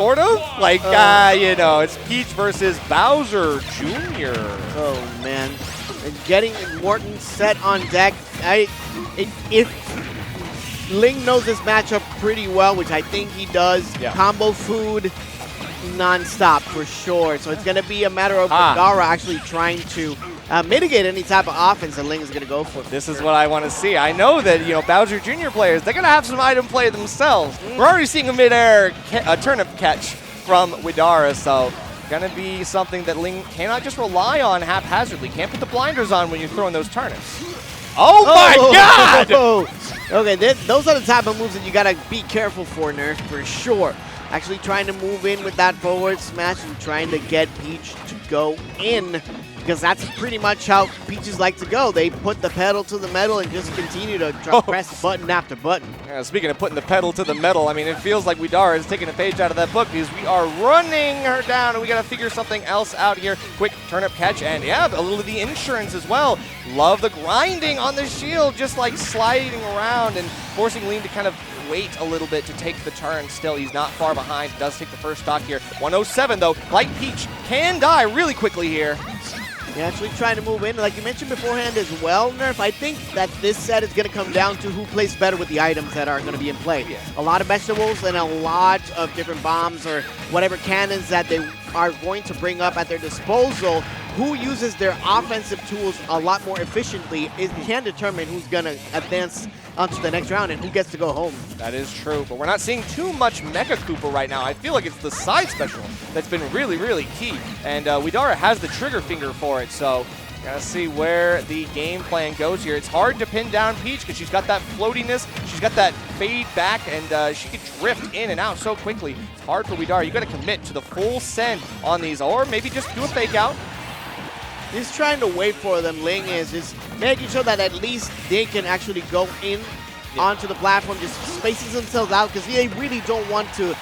Sort of? Like, you know, it's Peach versus Bowser Jr. Oh, man. And getting Morton set on deck. If Ling knows this matchup pretty well, which I think he does, combo food non-stop for sure. So it's going to be a matter of Widara actually trying to mitigate any type of offense that Ling is going to go for. This is what I want to see. I know that, you know, Bowser Jr. players, they're going to have some item play themselves. We're already seeing a mid-air turnip catch from Widara, so going to be something that Ling cannot just rely on haphazardly. Can't put the blinders on when you're throwing those turnips. Oh my God! Okay, those are the type of moves that you got to be careful for, Nerf, for sure. Actually trying to move in with that forward smash and trying to get Peach to go in, because that's pretty much how Peaches like to go. They put the pedal to the metal and just continue to press button after button. Yeah, speaking of putting the pedal to the metal, I mean, it feels like Widara is taking a page out of that book because we are running her down and we got to figure something else out here. Quick turnip catch and, yeah, a little of the insurance as well. Love the grinding on the shield, just like sliding around and forcing Ling to kind of wait a little bit to take the turn. Still, he's not far behind. Does take the first stock here. 107, though. Like Peach can die really quickly here. Yeah, actually trying to move in. Like you mentioned beforehand as well, Nerf, I think that this set is going to come down to who plays better with the items that are going to be in play. Yeah. A lot of vegetables and a lot of different bombs or whatever cannons that they are going to bring up at their disposal. Who uses their offensive tools a lot more efficiently can determine who's going to advance onto the next round and who gets to go home. That is true, but we're not seeing too much Mecha Koopa right now. I feel like it's the side special that's been really, really key, and Widara has the trigger finger for it, so gotta see where the game plan goes here. It's hard to pin down Peach because she's got that floatiness, she's got that fade back, and she can drift in and out so quickly. It's hard for Widara. You gotta commit to the full send on these, or maybe just do a fake out. He's trying to wait for them. Ling is just making sure that at least they can actually go in onto the platform, just spaces themselves out because they really don't want to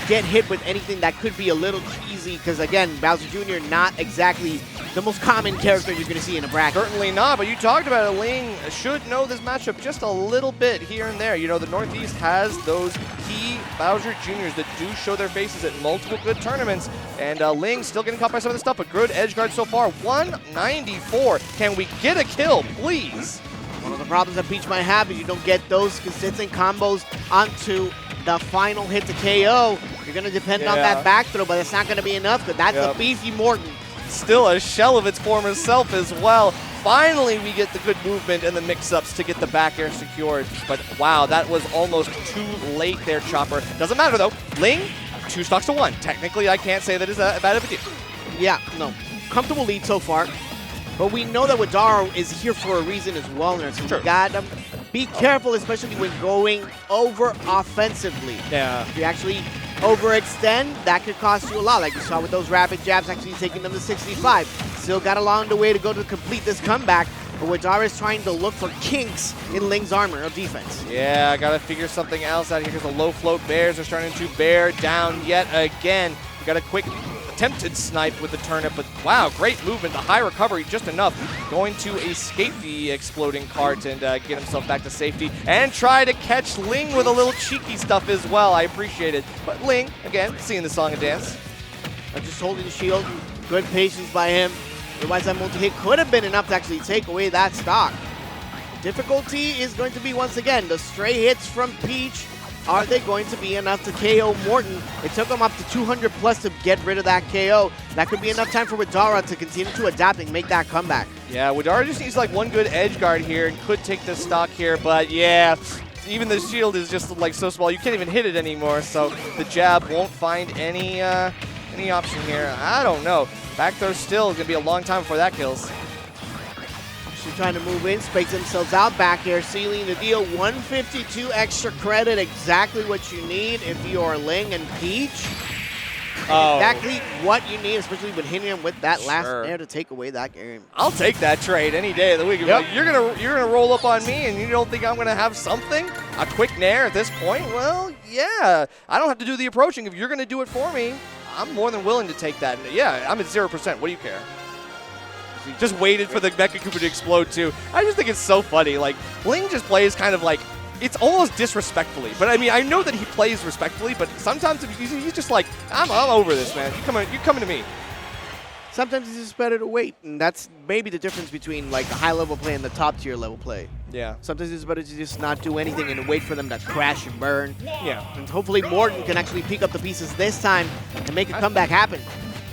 get hit with anything that could be a little cheesy because, again, Bowser Jr. not exactly the most common character you're going to see in a bracket. Certainly not, but you talked about it. Ling should know this matchup just a little bit here and there. You know, the Northeast has those key Bowser Juniors that do show their faces at multiple good tournaments, and Ling still getting caught by some of the stuff, but good edge guard so far. 194. Can we get a kill, please? One of the problems that Peach might have is you don't get those consistent combos onto the final hit to KO. You're going to depend on that back throw, but it's not going to be enough because that's a beefy Morton. Still a shell of its former self as well. Finally, we get the good movement and the mix-ups to get the back air secured. But wow, that was almost too late there, Chopper. Doesn't matter though. Ling, 2 stocks to 1. Technically, I can't say that is that bad of a deal. Yeah, no. Comfortable lead so far. But we know that Widara is here for a reason as well. So we gotta be careful, especially when going over offensively. Yeah. If you actually overextend, that could cost you a lot, like you saw with those rapid jabs actually taking them to 65. Still got a long way to go to complete this comeback, but Widara is trying to look for kinks in Ling's armor of defense. Yeah, I gotta figure something else out here because the low float bears are starting to bear down yet again. We got a quick attempted snipe with the turnip, but wow, great movement. The high recovery, just enough. Going to escape the exploding cart and get himself back to safety and try to catch Ling with a little cheeky stuff as well. I appreciate it. But Ling, again, seeing the song and dance. Just holding the shield. Good patience by him. Otherwise, that multi-hit could have been enough to actually take away that stock. Difficulty is going to be, once again, the stray hits from Peach. Are they going to be enough to KO Morton? It took him up to 200 plus to get rid of that KO. That could be enough time for Widara to continue to adapt and make that comeback. Yeah, Widara just needs like one good edge guard here and could take this stock here, but yeah, even the shield is just like so small. You can't even hit it anymore, so the jab won't find any option here. I don't know. Back throw still is going to be a long time before that kills. She's trying to move in, space themselves out, back air sealing the deal. 152 extra credit, exactly what you need if you are Ling and Peach. Exactly what you need, especially with hitting him with that last air to take away that game. I'll take that trade any day of the week. Yep. Like, you're gonna roll up on me, and you don't think I'm gonna have something? A quick nair at this point? Well, yeah. I don't have to do the approaching. If you're gonna do it for me, I'm more than willing to take that. Yeah, I'm at 0%. What do you care? Just waited for the Mecha Koopa to explode too. I just think it's so funny. Like, Ling just plays kind of like it's almost disrespectfully. But I mean, I know that he plays respectfully, but sometimes he's just like, I'm over this, man. You're coming to me. Sometimes it's just better to wait, and that's maybe the difference between like the high-level play and the top-tier level play. Yeah. Sometimes it's better to just not do anything and wait for them to crash and burn. Yeah. And hopefully Morton can actually pick up the pieces this time and make a comeback happen.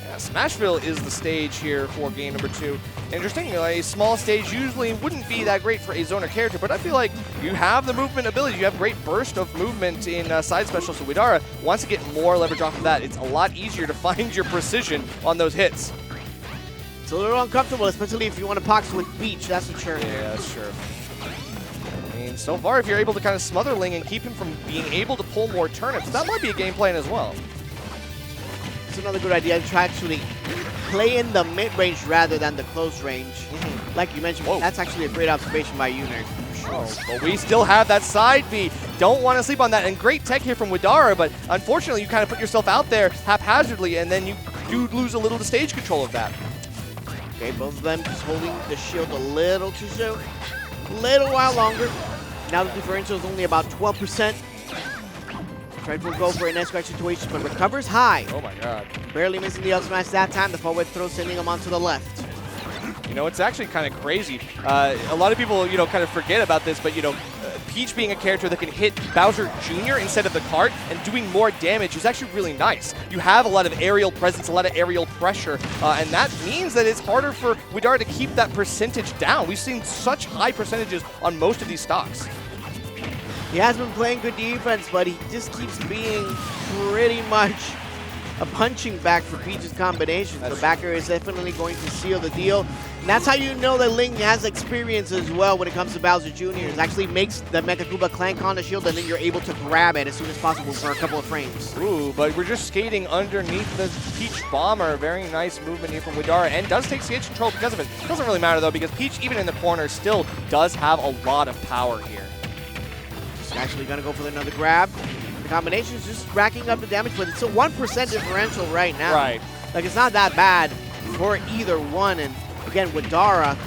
Yeah, Smashville is the stage here for game number 2. Interesting, a small stage usually wouldn't be that great for a zoner character, but I feel like you have the movement ability. You have great burst of movement in side special, so Widara wants to get more leverage off of that. It's a lot easier to find your precision on those hits. It's a little uncomfortable, especially if you want to box with Beach, that's for sure. Yeah, that's true. I mean, so far, if you're able to kind of smother Ling and keep him from being able to pull more turnips, that might be a game plan as well. It's another good idea to actually play in the mid-range rather than the close range. Like you mentioned, that's actually a great observation by you, Nerd. Oh, but we still have that side B. Don't want to sleep on that. And great tech here from Widara, but unfortunately, you kind of put yourself out there haphazardly, and then you do lose a little to stage control of that. Okay, both of them just holding the shield a little too soon. A little while longer. Now the differential is only about 12%. Trying to go for an S-crack situation, but recovers high. Oh my god. Barely missing the up smash that time. The forward throw sending him onto the left. You know, it's actually kind of crazy. A lot of people, kind of forget about this, but, Peach being a character that can hit Bowser Jr. instead of the cart and doing more damage is actually really nice. You have a lot of aerial presence, a lot of aerial pressure, and that means that it's harder for Widara to keep that percentage down. We've seen such high percentages on most of these stocks. He has been playing good defense, but he just keeps being pretty much a punching bag for Peach's combination. The backer is definitely going to seal the deal. And that's how you know that Ling has experience as well when it comes to Bowser Jr. It actually makes the Mecha Koopa clank on the shield, and then you're able to grab it as soon as possible for a couple of frames. Ooh, but we're just skating underneath the Peach Bomber. Very nice movement here from Widara, and does take stage control because of it. Doesn't really matter, though, because Peach, even in the corner, still does have a lot of power here. Just actually going to go for another grab. The combination is just racking up the damage, but it's a 1% differential right now. Right. Like, it's not that bad for either one, and again, Widara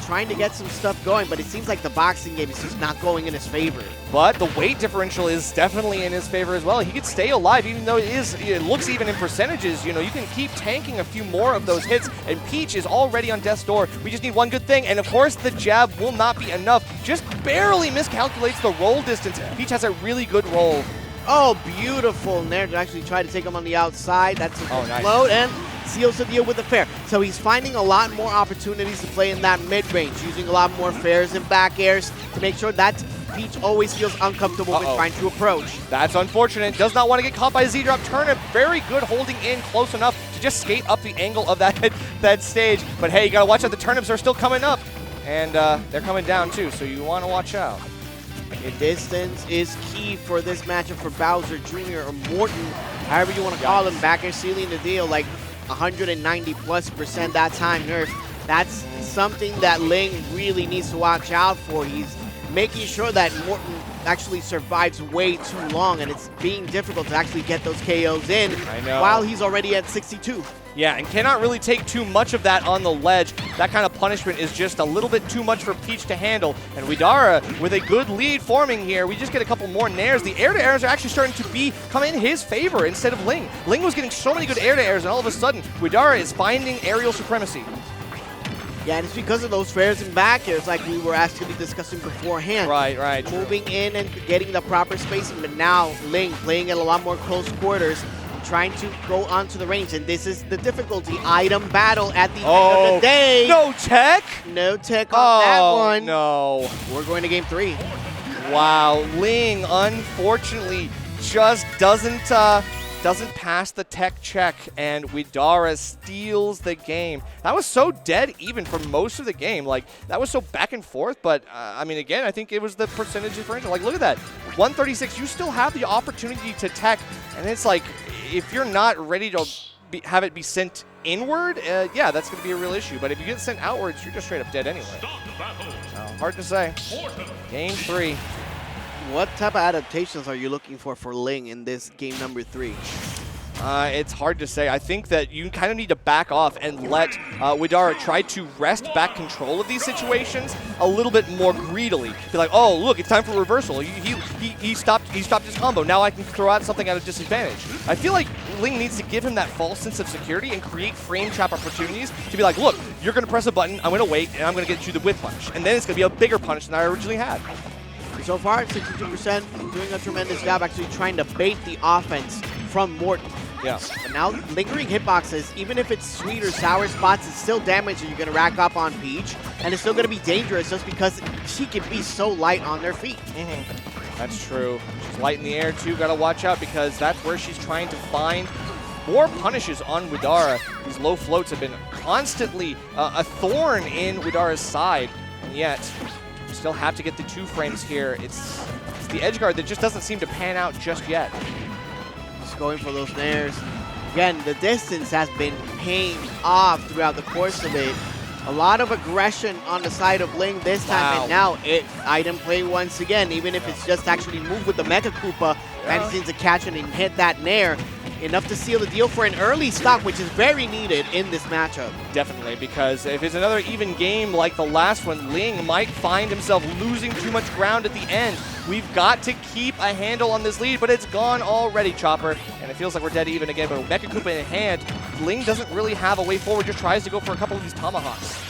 trying to get some stuff going, but it seems like the boxing game is just not going in his favor. But the weight differential is definitely in his favor as well. He could stay alive, even though it looks even in percentages. You can keep tanking a few more of those hits, and Peach is already on death's door. We just need one good thing, and of course, the jab will not be enough. Just barely miscalculates the roll distance. Peach has a really good roll. Oh, beautiful. And there to actually try to take him on the outside. That's a nice. Float, and seals the deal with the fair. So he's finding a lot more opportunities to play in that mid-range, using a lot more fairs and back airs to make sure that Peach always feels uncomfortable when trying to approach. That's unfortunate. Does not want to get caught by a Z-drop turnip. Very good holding in close enough to just skate up the angle of that stage. But hey, you got to watch out. The turnips are still coming up, and they're coming down too, so you want to watch out. The distance is key for this matchup for Bowser Jr. or Morton, however you want to call him. Back air sealing the deal, like 190+% that time nerf. That's something that Ling really needs to watch out for. He's making sure that Morton actually survives way too long, and it's being difficult to actually get those KOs in while he's already at 62. Yeah, and cannot really take too much of that on the ledge. That kind of punishment is just a little bit too much for Peach to handle. And Widara with a good lead forming here. We just get a couple more nairs. The air-to-airs are actually starting to come in his favor instead of Ling. Ling was getting so many good air-to-airs, and all of a sudden, Widara is finding aerial supremacy. Yeah, and it's because of those fairs and back airs like we were actually discussing beforehand. Right. Moving in and getting the proper spacing, but now Ling playing at a lot more close quarters, trying to go onto the range, and this is the difficulty. Item battle at the end of the day. No tech? No tech on that one. No. We're going to game 3. Wow, Ling unfortunately just doesn't pass the tech check, and Widara steals the game. That was so dead even for most of the game. Like, that was so back and forth, but I mean, again, I think it was the percentage differential. Like, look at that. 136, you still have the opportunity to tech, and it's like, if you're not ready to have it be sent inward, yeah, that's going to be a real issue. But if you get sent outwards, you're just straight up dead anyway. Hard to say. Game 3. What type of adaptations are you looking for Ling in this game number 3? It's hard to say. I think that you kind of need to back off and let Widara try to wrest back control of these situations a little bit more greedily. Be like, oh, look, it's time for reversal. He stopped his combo. Now I can throw out something at a disadvantage. I feel like Ling needs to give him that false sense of security and create frame trap opportunities to be like, look, you're going to press a button, I'm going to wait, and I'm going to get you the whip punch. And then it's going to be a bigger punch than I originally had. So far, 62% doing a tremendous job actually trying to bait the offense from Morten. Yeah. But now, lingering hitboxes, even if it's sweet or sour spots, it's still damage that you're going to rack up on Peach, and it's still going to be dangerous just because she can be so light on their feet. That's true. She's light in the air, too. Got to watch out because that's where she's trying to find more punishes on Widara. These low floats have been constantly a thorn in Widara's side, and yet we still have to get the 2 frames here. It's the edge guard that just doesn't seem to pan out just yet. Going for those nairs. Again, the distance has been paying off throughout the course of it. A lot of aggression on the side of Ling this time, and now item play once again, even if it's just actually move with the Mega Koopa, manages to catch it and hit that nair. Enough to seal the deal for an early stock, which is very needed in this matchup. Definitely, because if it's another even game like the last one, Ling might find himself losing too much ground at the end. We've got to keep a handle on this lead, but it's gone already, Chopper. And it feels like we're dead even again, but with Mecha Koopa in hand, Ling doesn't really have a way forward, just tries to go for a couple of these tomahawks.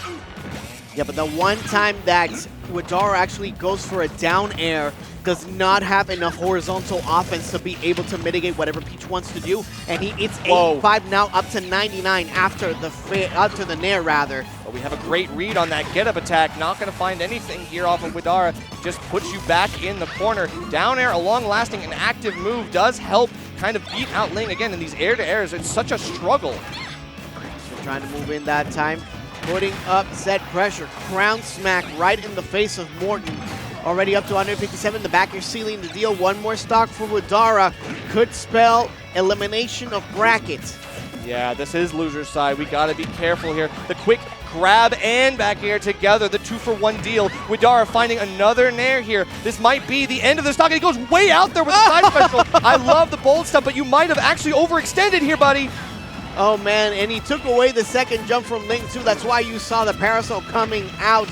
Yeah, but the one time that Widara actually goes for a down air does not have enough horizontal offense to be able to mitigate whatever Peach wants to do, and it's 85 now, up to 99 after the nair rather. But we have a great read on that get-up attack. Not going to find anything here off of Widara. Just puts you back in the corner. Down air, a long-lasting and active move does help kind of beat out Ling again in these air-to-airs. It's such a struggle. So trying to move in that time, putting up set pressure, crown smack right in the face of Morten. Already up to 157, the back air sealing the deal. One more stock for Widara could spell elimination of brackets. Yeah, this is loser's side. We got to be careful here. The quick grab and back air together, the 2-for-1 deal. Widara finding another nair here. This might be the end of the stock. He goes way out there with the side special. I love the bold stuff, but you might have actually overextended here, buddy. Oh, man, and he took away the second jump from Ling, too. That's why you saw the parasol coming out,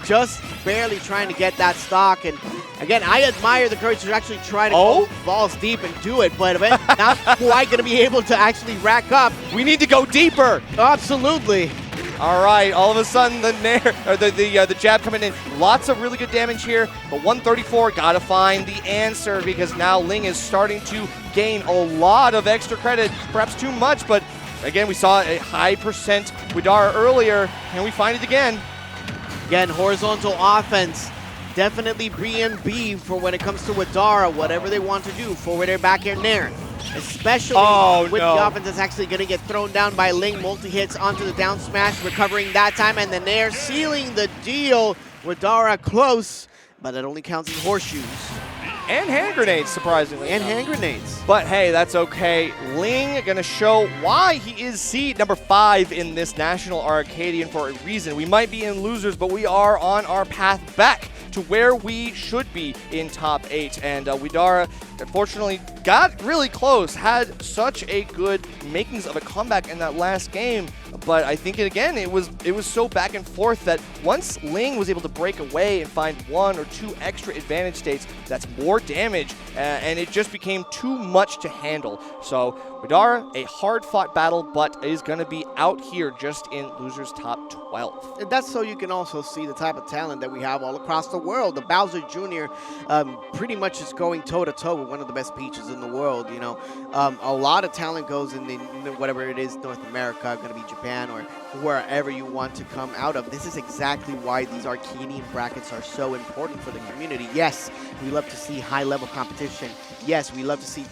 just barely trying to get that stock. And again, I admire the courage to actually try to go balls deep and do it, but not quite going to be able to actually rack up. We need to go deeper. Absolutely. All right, all of a sudden the nair, or the jab coming in. Lots of really good damage here, but 134, gotta find the answer because now Ling is starting to gain a lot of extra credit, perhaps too much, but again, we saw a high percent Widara earlier. Can we find it again? Again, horizontal offense, definitely B&B for when it comes to Widara, whatever they want to do, forward air, back air, nair. Especially with the offense that's actually going to get thrown down by Ling. Multi-hits onto the down smash, recovering that time, and the nair sealing the deal. Widara close, but it only counts as horseshoes. And hand grenades, surprisingly. And hand grenades. But hey, that's okay. Ling gonna show why he is seed number 5 in this National Arcadian for a reason. We might be in losers, but we are on our path back to where we should be in top 8. And Widara, unfortunately, got really close, had such a good makings of a comeback in that last game. But I think, again, it was so back and forth that once Ling was able to break away and find 1 or 2 extra advantage states, that's more damage, and it just became too much to handle. So Widara, a hard-fought battle, but is going to be out here just in losers top 12. And that's so you can also see the type of talent that we have all across the world. The Bowser Jr. Pretty much is going toe-to-toe with one of the best Peaches in the world, you know. A lot of talent goes in whatever it is, North America, going to be Japan, or wherever you want to come out of. This is exactly why these Arcadian brackets are so important for the community. Yes, we love to see high-level competition. Yes, we love to see